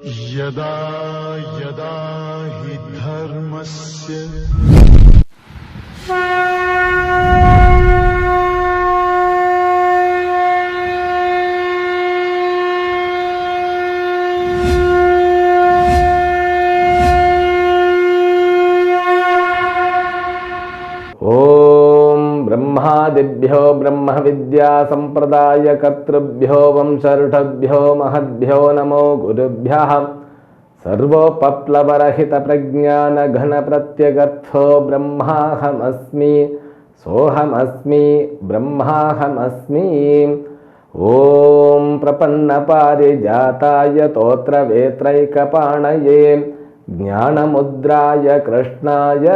यदा यदा हि धर्मस्य ब्रह्मादिभ्यो ब्रह्म विद्या संप्रदाय कर्तृभ्यो वंशऋषभ्यो महद्भ्यो नमो गुरुभ्यः सर्वोपप्लवरहित प्रज्ञान घन प्रत्यगर्थो ब्रह्माहमस्मि सोहमस्मि ब्रह्माहमस्मि। ओम प्रपन्न पारिजाताय तोत्रवेत्रैकपाणये ज्ञानमुद्राय कृष्णाय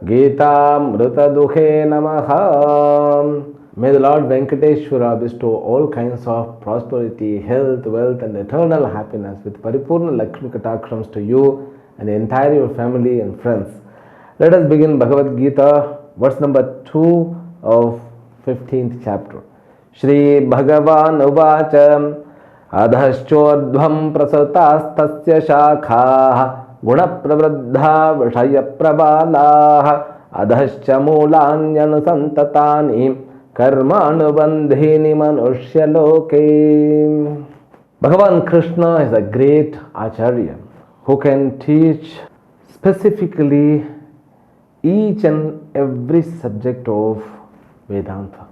गीतामृतदुहे नमः। May the Lord Venkateshwara bestow all kinds of prosperity, health, wealth and eternal happiness with Paripurna Lakshmi Katakshams to you and the entire your family and friends. Let us begin Bhagavad Gita, verse number 2 of 15th chapter. Shri Bhagavan Uvacha Adhaschodhvam prasastastasya shakha गुणप्रवृद्धा विषयप्रबालाः अधश्च मूलान्यनुसन्ततानि कर्मानुबन्धीनि मनुष्यलोके. Bhagavan Krishna is a great Acharya who can teach specifically each and every subject of Vedanta.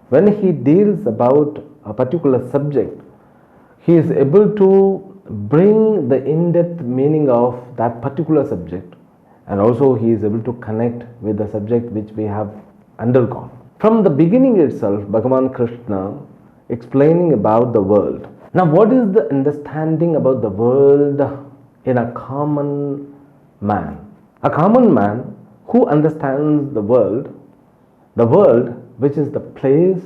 When he deals about a particular subject, he is able to bring the in-depth meaning of that particular subject, and also he is able to connect with the subject which we have undergone. From the beginning itself, Bhagavan Krishna explaining about the world. Now, what is the understanding about the world in a common man? A common man who understands the world which is the place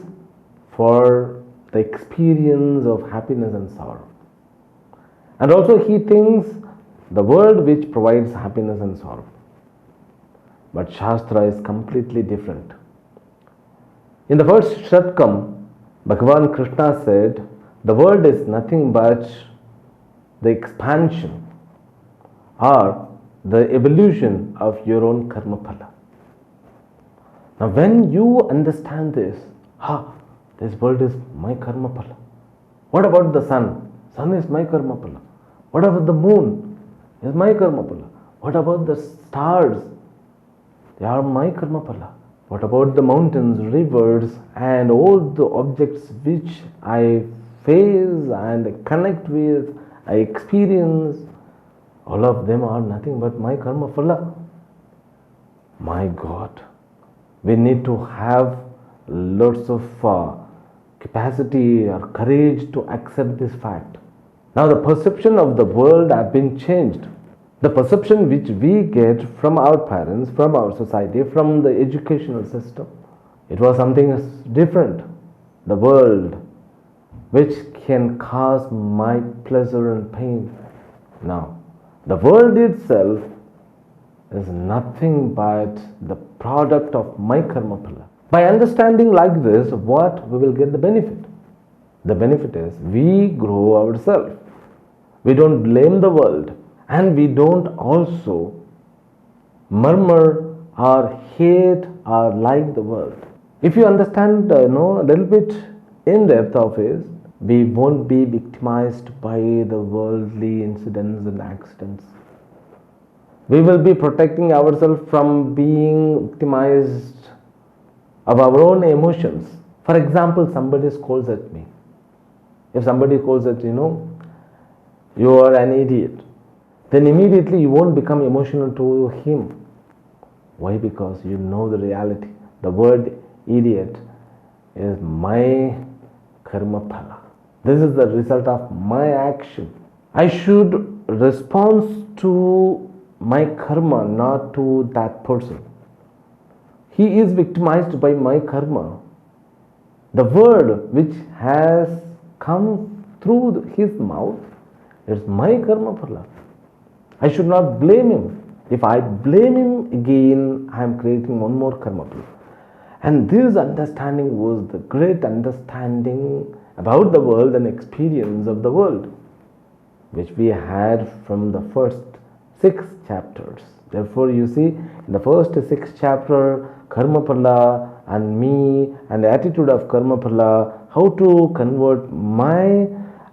for the experience of happiness and sorrow. And also he thinks the world which provides happiness and sorrow. But Shastra is completely different. In the first Shatkam, Bhagavan Krishna said, the world is nothing but the expansion or the evolution of your own karma phala. Now when you understand this, this world is my karma phala. What about the sun? Sun is my karma phala. What about the moon? Is my karma phala. What about the stars? They are my karma phala. What about the mountains, rivers and all the objects which I face and connect with, I experience? All of them are nothing but my karma phala. My God, we need to have lots of capacity or courage to accept this fact. Now the perception of the world has been changed. The perception which we get from our parents, from our society, from the educational system, it was something different. The world which can cause my pleasure and pain. Now, the world itself is nothing but the product of my karma phala. By understanding like this, what we will get the benefit? The benefit is we grow ourselves. We don't blame the world, and we don't also murmur or hate or like the world. If you understand a little bit in depth of it, we won't be victimized by the worldly incidents and accidents. We will be protecting ourselves from being victimized of our own emotions. For example, somebody scolds at me. If somebody calls at you are an idiot, then immediately you won't become emotional to him. Why? Because you know the reality. The word idiot is my karma phala. This is the result of my action. I should respond to my karma, not to that person. He is victimized by my karma. The word which has come through his mouth, it's my karma phala. I should not blame him. If I blame him again, I am creating one more karma phala. And this understanding was the great understanding about the world and experience of the world. which we had from the first 6 chapters. Therefore, you see, in the first 6 chapter, karma phala and me and the attitude of karma phala, how to convert my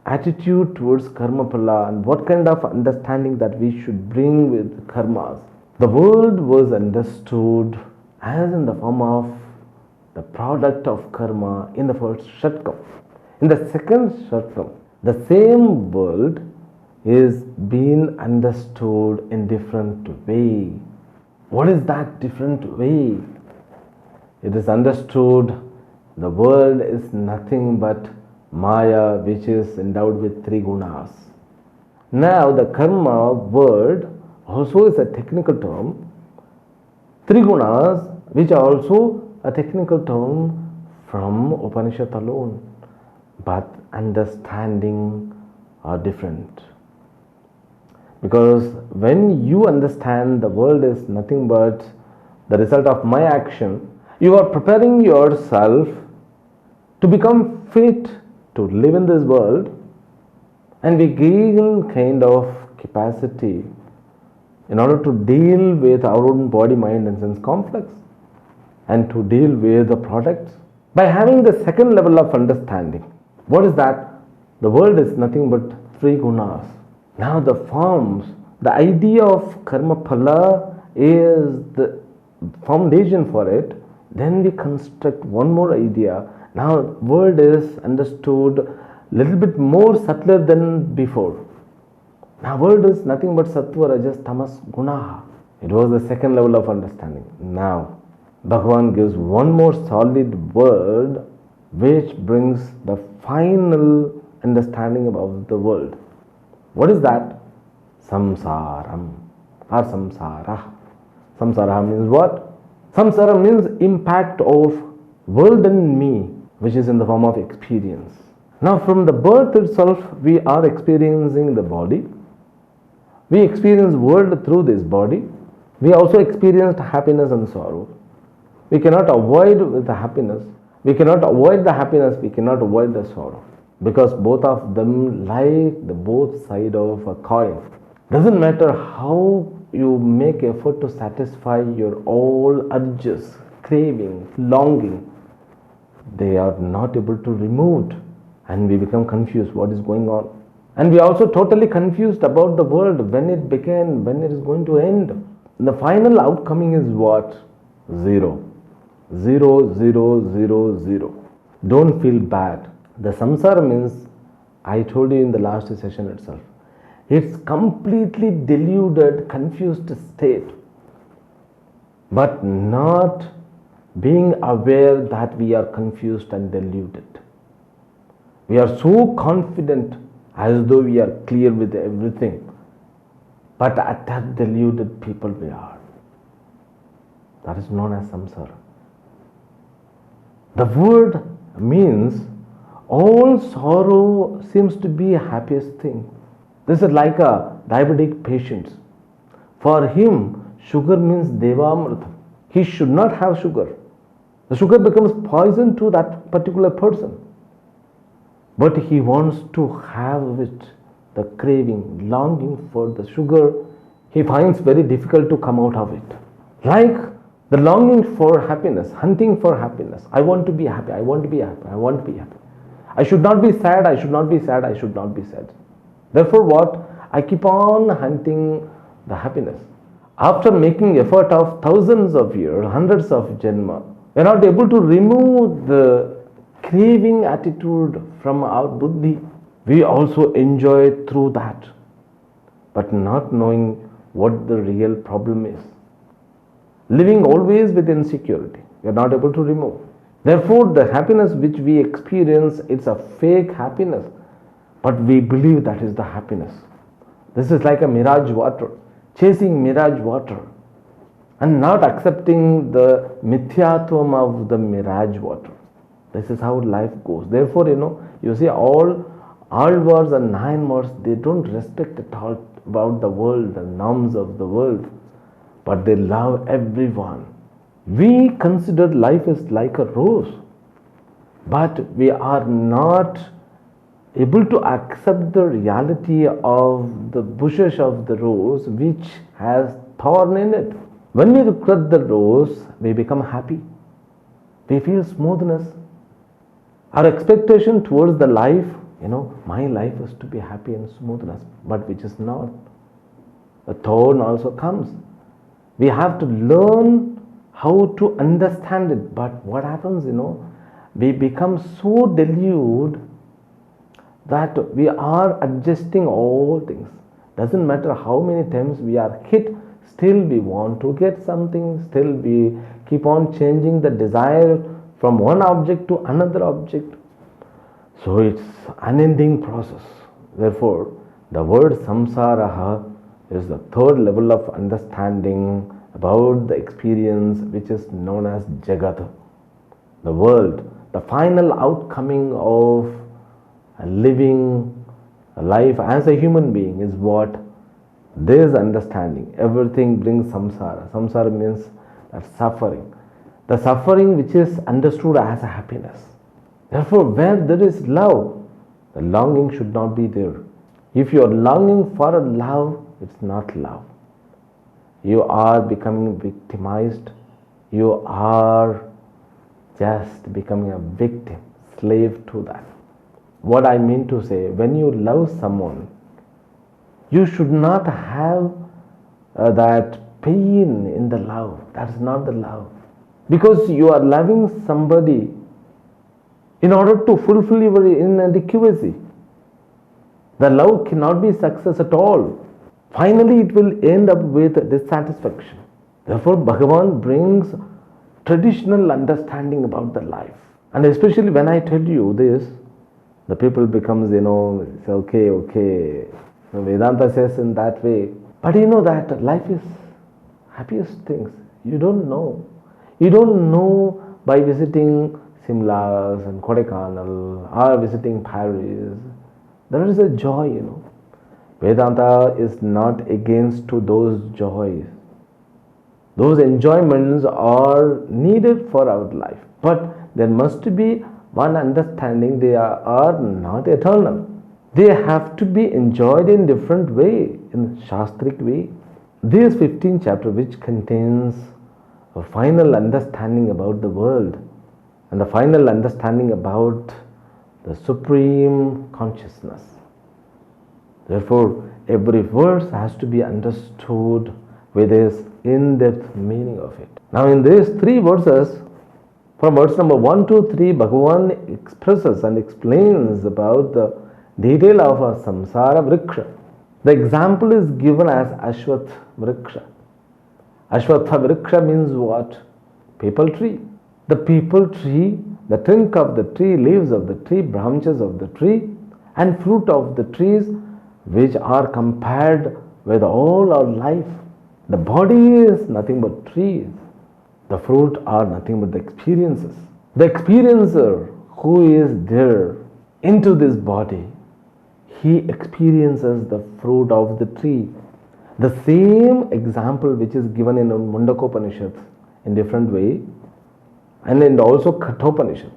attitude towards karma phala and what kind of understanding that we should bring with karmas. The world was understood as in the form of the product of karma in the first shatkam. In the second shatkam, the same world is being understood in different way. What is that different way? It is understood the world is nothing but Maya, which is endowed with 3 gunas. Now the karma word also is a technical term. 3 gunas, which are also a technical term from Upanishad alone, but understanding are different. Because when you understand the world is nothing but the result of my action, you are preparing yourself to become fit to live in this world, and we gain kind of capacity in order to deal with our own body, mind and sense complex and to deal with the products by having the second level of understanding. What is that? The world is nothing but 3 gunas. Now the forms, the idea of karma phala is the foundation for it. Then we construct one more idea. Now world is understood a little bit more subtler than before. Now world is nothing but sattva, rajas, tamas, guna. It was the second level of understanding. Now Bhagavan gives one more solid word which brings the final understanding about the world. What is that? Samsaram or samsara. Samsara means what? Samsara means impact of world and me, which is in the form of experience. Now from the birth itself, we are experiencing the body. We experience world through this body. We also experienced happiness and sorrow. We cannot avoid the happiness. We cannot avoid the happiness. We cannot avoid the sorrow. Because both of them like the both side of a coin. Doesn't matter how you make effort to satisfy your all urges, craving, longing, they are not able to remove, and we become confused what is going on. And we are also totally confused about the world, when it began, when it is going to end. And the final outcoming is what? 0. 0, 0, 0, 0. Don't feel bad. The samsara means, I told you in the last session itself, it's completely deluded, confused state, but not being aware that we are confused and deluded. We are so confident as though we are clear with everything, but at that deluded people we are. That is known as samsara. The word means all sorrow seems to be a happiest thing. This is like a diabetic patient. For him, sugar means devamrita. He should not have sugar. The sugar becomes poison to that particular person. But he wants to have it, the craving, longing for the sugar. He finds very difficult to come out of it. Like the longing for happiness, hunting for happiness. I want to be happy, I want to be happy, I want to be happy. I should not be sad, I should not be sad, I should not be sad. Therefore what? I keep on hunting the happiness. After making effort of thousands of years, hundreds of janma, we are not able to remove the craving attitude from our buddhi. We also enjoy it through that, but not knowing what the real problem is. Living always with insecurity, we are not able to remove. Therefore, the happiness which we experience, it's a fake happiness, but we believe that is the happiness. This is like a mirage water, chasing mirage water and not accepting the mithyatvam of the mirage water. This is how life goes. Therefore, you see all wars and 9 wars, they don't respect at all about the world, the norms of the world, but they love everyone. We consider life is like a rose, but we are not able to accept the reality of the bushes of the rose which has thorn in it. When we look at the rose, we become happy. We feel smoothness. Our expectation towards the life, my life is to be happy and smoothness, but which is not. The thorn also comes. We have to learn how to understand it. But what happens, we become so deluded that we are adjusting all things. Doesn't matter how many times we are hit, still we want to get something, still we keep on changing the desire from one object to another object. So it's unending process. Therefore, the word samsara is the third level of understanding about the experience which is known as Jagat, the world, the final outcoming of living a life as a human being is what this understanding. Everything brings samsara. Samsara means that suffering. The suffering which is understood as a happiness. Therefore, where there is love, the longing should not be there. If you are longing for a love, it's not love. You are becoming victimized. You are just becoming a victim, slave to that. What I mean to say, when you love someone, you should not have that pain in the love. That's not the love. Because you are loving somebody in order to fulfill your inadequacy. The love cannot be success at all. Finally, it will end up with dissatisfaction. Therefore, Bhagavan brings traditional understanding about the life. And especially when I tell you this, the people becomes, say, okay. Vedanta says in that way. But that life is happiest things. You don't know. You don't know by visiting Simlas and Kodaikanal or visiting Paris. There is a joy, Vedanta is not against to those joys. Those enjoyments are needed for our life. But there must be one understanding, they are not eternal. They have to be enjoyed in different way, in Shastric way. This 15th chapter, which contains a final understanding about the world and the final understanding about the supreme consciousness. Therefore, every verse has to be understood with this in-depth meaning of it. Now, in these three verses, from verse number 1 to 3, Bhagavan expresses and explains about the detail of a samsara vriksha. The example is given as Ashwath vriksha. Ashwatha vriksha means what? People tree. The people tree, the trunk of the tree, leaves of the tree, branches of the tree, and fruit of the trees, which are compared with all our life. The body is nothing but trees. The fruit are nothing but the experiences. The experiencer who is there into this body, he experiences the fruit of the tree. The same example which is given in Mundakopanishad in different way, and in also Kathopanishad.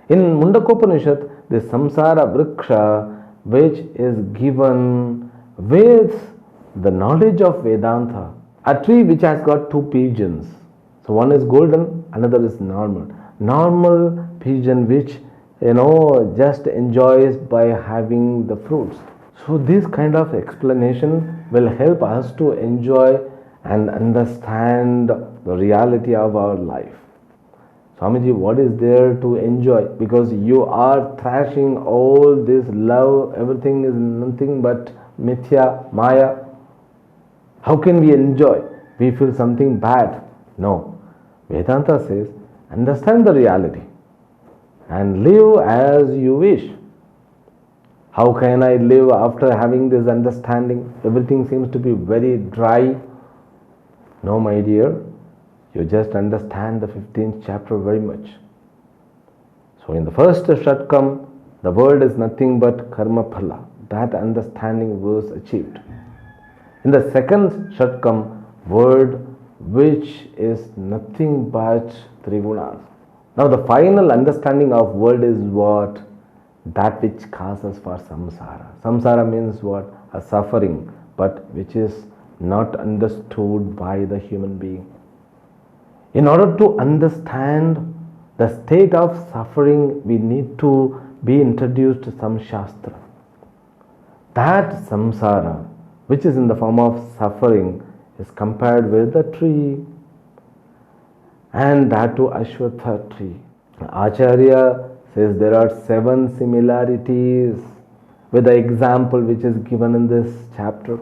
In Mundakopanishad, the samsara vriksha, which is given with the knowledge of Vedanta, a tree which has got two pigeons. So one is golden, another is normal. Normal pigeon which just enjoys by having the fruits. So this kind of explanation will help us to enjoy and understand the reality of our life. Swamiji, what is there to enjoy? Because you are thrashing all this love, everything is nothing but mithya, maya. How can we enjoy? We feel something bad. No. Vedanta says, understand the reality and live as you wish. How can I live after having this understanding? Everything seems to be very dry. No, my dear. You just understand the 15th chapter very much. So in the first Shatkam, the word is nothing but karma phala. That understanding was achieved. In the second Shatkam, word which is nothing but Trigunas. Now the final understanding of word is what? that which causes for samsara. Samsara means what? A suffering, but which is not understood by the human being. In order to understand the state of suffering, we need to be introduced to some shastra. That samsara, which is in the form of suffering, is compared with the tree, and that to Ashwatha tree. Acharya says there are 7 similarities with the example which is given in this chapter.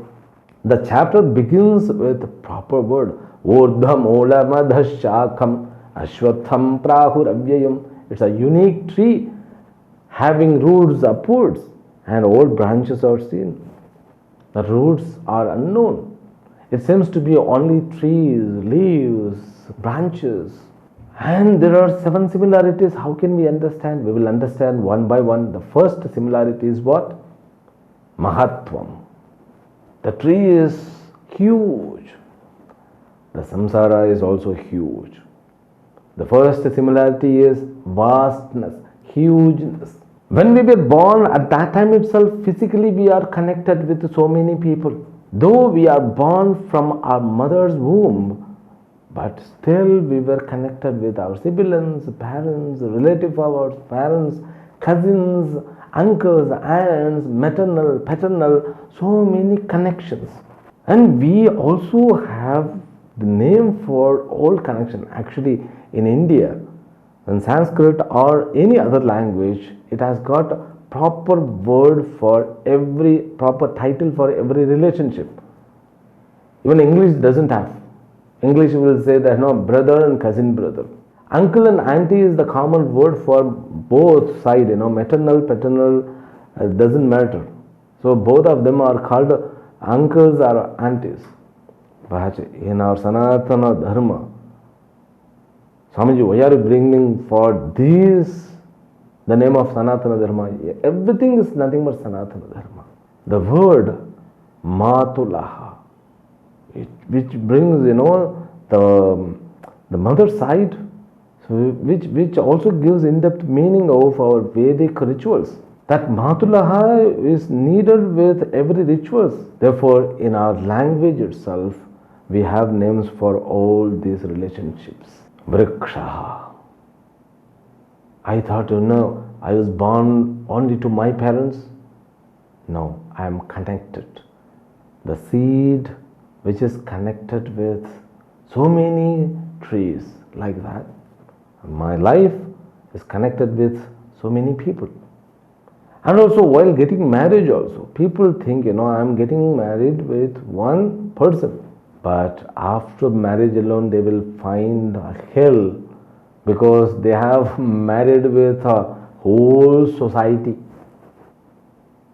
The chapter begins with the proper word. Urdham ola madhashakam ashwatham prahuravyayam. It's a unique tree having roots upwards and all branches are seen. The roots are unknown. It seems to be only trees, leaves, branches. And there are 7 similarities. How can we understand? We will understand one by one. The first similarity is what? Mahatvam. The tree is huge. The samsara is also huge. The first similarity is vastness, hugeness. When we were born, at that time itself, physically we are connected with so many people. Though we are born from our mother's womb, but still we were connected with our siblings, parents, relatives of our parents, cousins, uncles, aunts, maternal, paternal, so many connections. And we also have the name for all connection. Actually, in India, in Sanskrit or any other language, it has got a proper word for every, proper title for every relationship. Even English doesn't have. English will say that no, brother and cousin brother. Uncle and auntie is the common word for both sides, maternal, paternal, doesn't matter. So both of them are called uncles or aunties. But in our Sanatana Dharma, Swamiji, why are you bringing for this the name of Sanatana Dharma? Everything is nothing but Sanatana Dharma. The word Matulaha, which brings, the mother side, so which also gives in-depth meaning of our Vedic rituals. That Matulaha is needed with every rituals. Therefore, in our language itself, we have names for all these relationships. Vrikshaha. I thought, I was born only to my parents. No, I am connected. The seed which is connected with so many trees like that. My life is connected with so many people. And also while getting married also, people think, I am getting married with one person. But after marriage alone, they will find a hell because they have married with a whole society.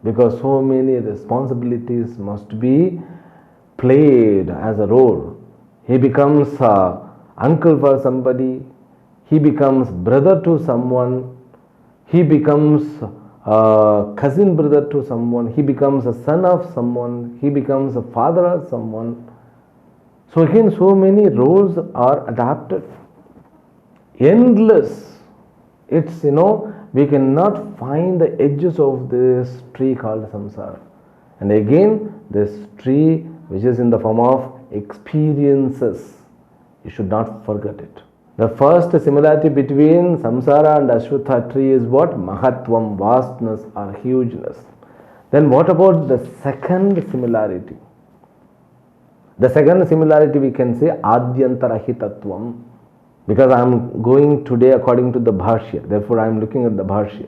Because so many responsibilities must be played as a role. He becomes uncle for somebody, he becomes brother to someone, he becomes cousin brother to someone, he becomes a son of someone, he becomes a father of someone. So again, so many roles are adapted. Endless. It's, we cannot find the edges of this tree called samsara. And again, this tree which is in the form of experiences, you should not forget it. The first similarity between samsara and Ashwatha tree is what? Mahatvam, vastness or hugeness. Then what about the second similarity? The second similarity we can say Adyantarahitatvam, because I am going today according to the Bhashya, therefore I am looking at the Bhashya.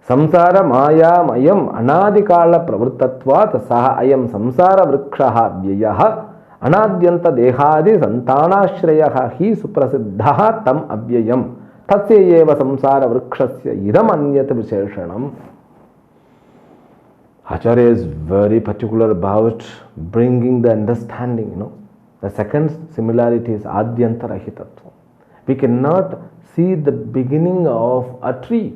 Samsara maya mayam anadikala pravrittatvat saha ayam samsara vrikshaha vyayaha anadyanta dehadi santanashrayaha hi suprasiddhaha tam avyayam tasya eva samsara vrikshasya idam anyat visheshanam. Acharya is very particular about bringing the understanding, The second similarity is Adyantarahitatva. We cannot see the beginning of a tree.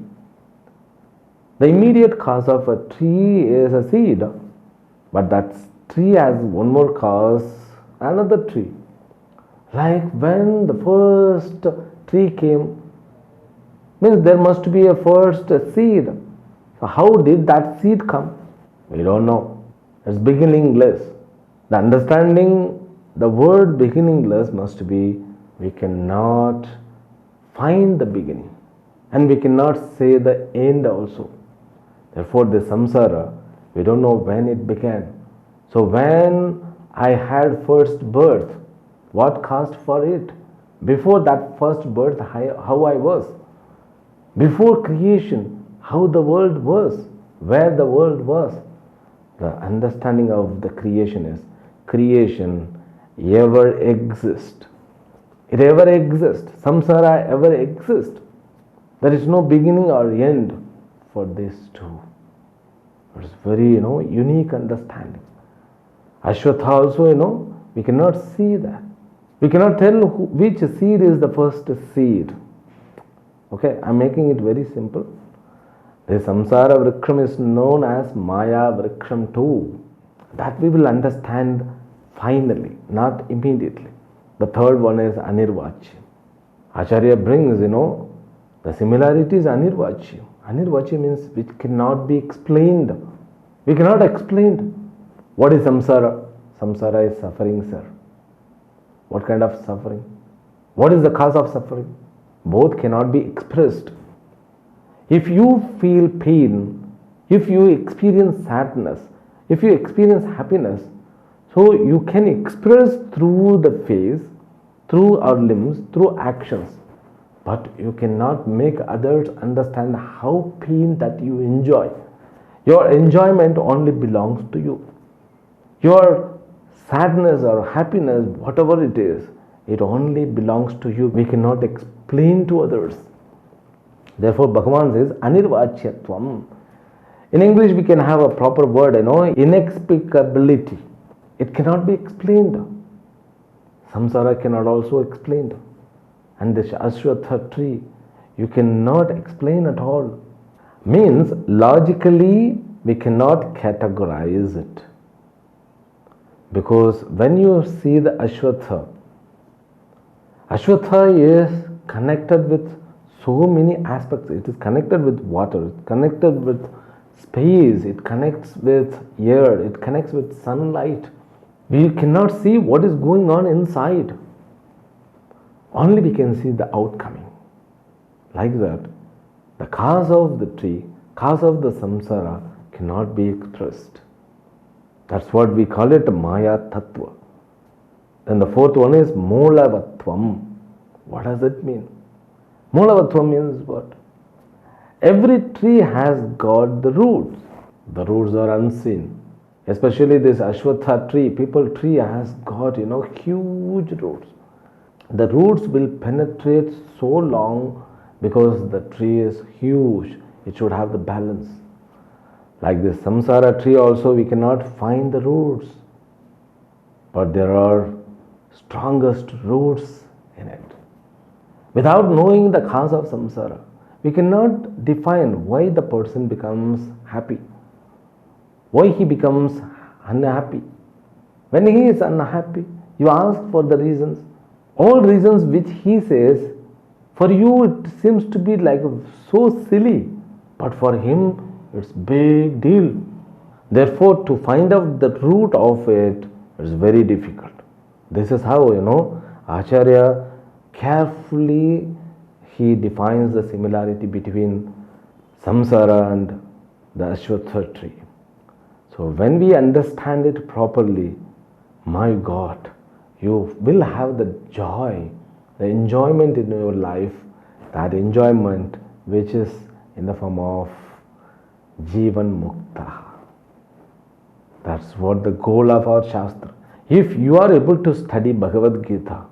The immediate cause of a tree is a seed, but that tree has one more cause, another tree. Like when the first tree came, means there must be a first seed. How did that seed come? We don't know. It's beginningless. The understanding the word beginningless must be we cannot find the beginning and we cannot say the end also. Therefore, the samsara, we don't know when it began. So, when I had first birth, what caused for it? Before that first birth, how I was. Before creation, how the world was, where the world was. The understanding of the creation is creation ever exists. It ever exists. Samsara ever exists. There is no beginning or end for these two. It's very, unique understanding. Ashwatha also, we cannot see that. We cannot tell which seed is the first seed. Okay, I'm making it very simple. The samsara vriksham is known as Maya vriksham too. That we will understand finally, not immediately. The third one is Anirvachya. Acharya brings, the similarity is Anirvachya. Anirvachya means which cannot be explained. We cannot explain. What is samsara? Samsara is suffering, sir. What kind of suffering? What is the cause of suffering? Both cannot be expressed. If you feel pain, if you experience sadness, if you experience happiness, so you can express through the face, through our limbs, through actions. But you cannot make others understand how pain that you enjoy. Your enjoyment only belongs to you. Your sadness or happiness, whatever it is, it only belongs to you. We cannot explain to others. Therefore, Bhagavan says, Anirvachyatvam. In English, we can have a proper word, inexplicability. It cannot be explained. Samsara cannot also explained. And this Ashwatha tree, you cannot explain at all. Means, logically, we cannot categorize it. Because when you see the Ashwatha is connected with so many aspects. It is connected with water, it's connected with space, it connects with air, it connects with sunlight. We cannot see what is going on inside. Only we can see the outcoming. Like that, the cause of the tree, cause of the samsara cannot be expressed. That's what we call it Maya Tattva. Then the fourth one is Molavatvam. What does it mean? Molavatvam means what? Every tree has got the roots. The roots are unseen. Especially this Ashwatha tree, people tree has got, huge roots. The roots will penetrate so long because the tree is huge. It should have the balance. Like this samsara tree also, we cannot find the roots. But there are strongest roots in it. Without knowing the cause of samsara, we cannot define why the person becomes happy, why he becomes unhappy. When he is unhappy, you ask for the reasons. All reasons which he says, for you it seems to be like so silly, but for him it's big deal. Therefore, to find out the root of it is very difficult. This is how, Acharya carefully he defines the similarity between samsara and the Ashwatha tree. So when we understand it properly, my God, you will have the joy, the enjoyment in your life, that enjoyment which is in the form of Jivan Mukta. That's what the goal of our Shastra. If you are able to study Bhagavad Gita,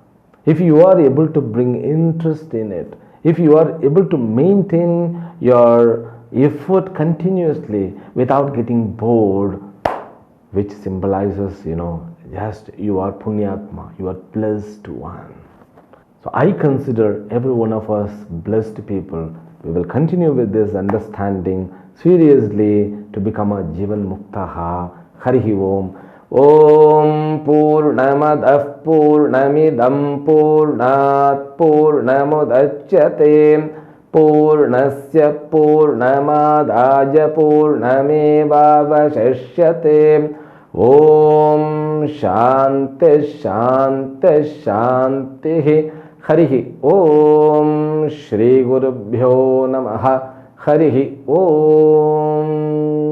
if you are able to bring interest in it, if you are able to maintain your effort continuously without getting bored, which symbolizes, just you are Punyatma, you are blessed one. So I consider every one of us blessed people. We will continue with this understanding seriously to become a Jivan Muktaha. Harihi Om. Om Purnamadah Purnamidam Purnat Purnamudachyate पूर्णस्य पूर्णमादाय पूर्णमेवावशिष्यते। ॐ शान्ति शान्ति शान्तिः। हरिः ॐ। श्री गुरुभ्यो नमः। हरिः ॐ।